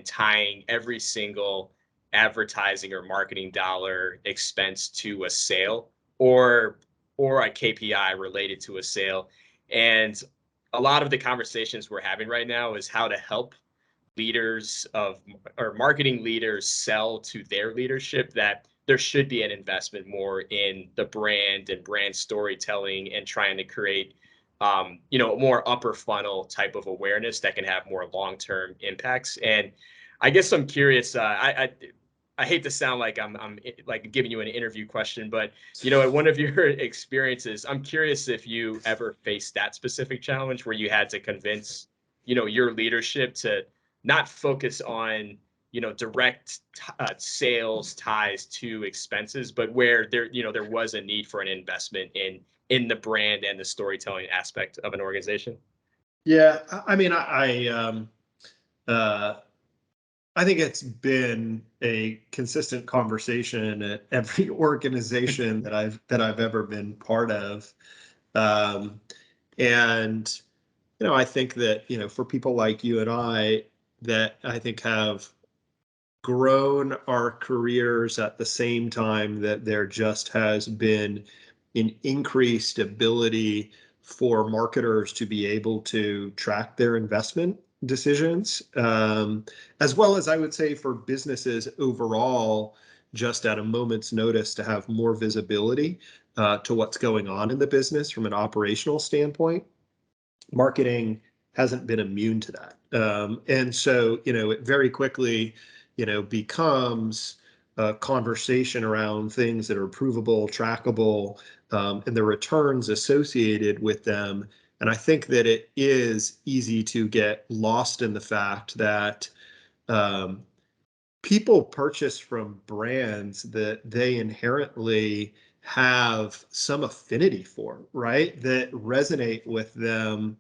and tying every single advertising or marketing dollar expense to a sale or a KPI related to a sale. And a lot of the conversations we're having right now is how to help leaders of or marketing leaders sell to their leadership that there should be an investment more in the brand and brand storytelling and trying to create a more upper funnel type of awareness that can have more long-term impacts. And I guess I'm curious. I hate to sound like I'm like giving you an interview question, but at one of your experiences, I'm curious if you ever faced that specific challenge where you had to convince your leadership to not focus on direct sales ties to expenses, but where there was a need for an investment in the brand and the storytelling aspect of an organization. Yeah, I mean, I think it's been a consistent conversation at every organization that I've ever been part of, um, and I think that for people like you and I that I think have grown our careers at the same time that there just has been an increased ability for marketers to be able to track their investment decisions, as well as I would say for businesses overall, just at a moment's notice to have more visibility to what's going on in the business from an operational standpoint. Marketing hasn't been immune to that. And so, it very quickly, becomes a conversation around things that are provable, trackable, and the returns associated with them. And I think that it is easy to get lost in the fact that people purchase from brands that they inherently have some affinity for, right? That resonate with them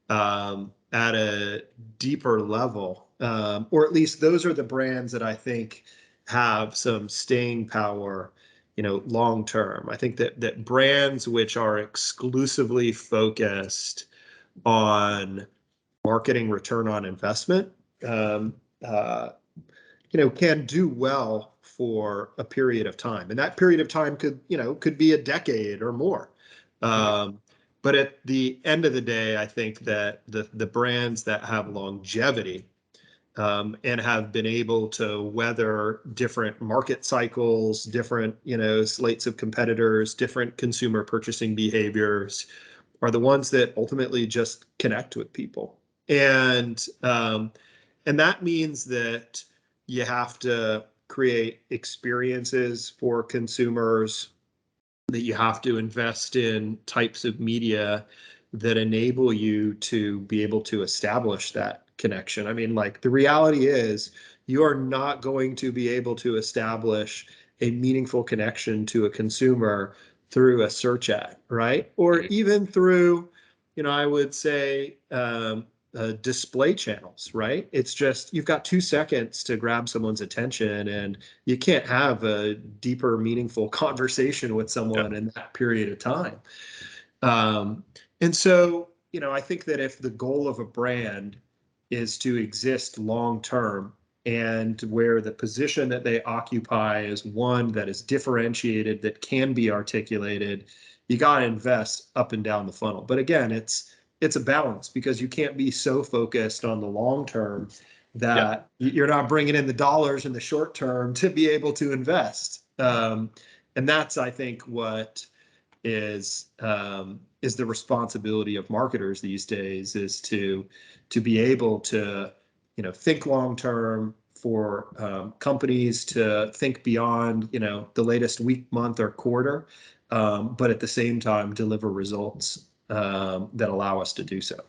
at a deeper level, or at least those are the brands that I think have some staying power, long term. I think that brands which are exclusively focused on marketing return on investment, uh, can do well for a period of time, and that period of time could be a decade or more. But at the end of the day, I think that the brands that have longevity and have been able to weather different market cycles, different slates of competitors, different consumer purchasing behaviors, are the ones that ultimately just connect with people, and that means that you have to create experiences for consumers, that you have to invest in types of media that enable you to be able to establish that connection. I mean, like, the reality is you are not going to be able to establish a meaningful connection to a consumer through a search ad, right? Or even through, I would say, display channels, right? It's just you've got 2 seconds to grab someone's attention, and you can't have a deeper, meaningful conversation with someone in that period of time. And so, I think that if the goal of a brand is to exist long term, and where the position that they occupy is one that is differentiated, that can be articulated, you got to invest up and down the funnel. But again, it's a balance, because you can't be so focused on the long term that you're not bringing in the dollars in the short term to be able to invest. And that's, I think, what is the responsibility of marketers these days, is to be able to think long term, for companies to think beyond the latest week, month, or quarter, but at the same time deliver results that allow us to do so.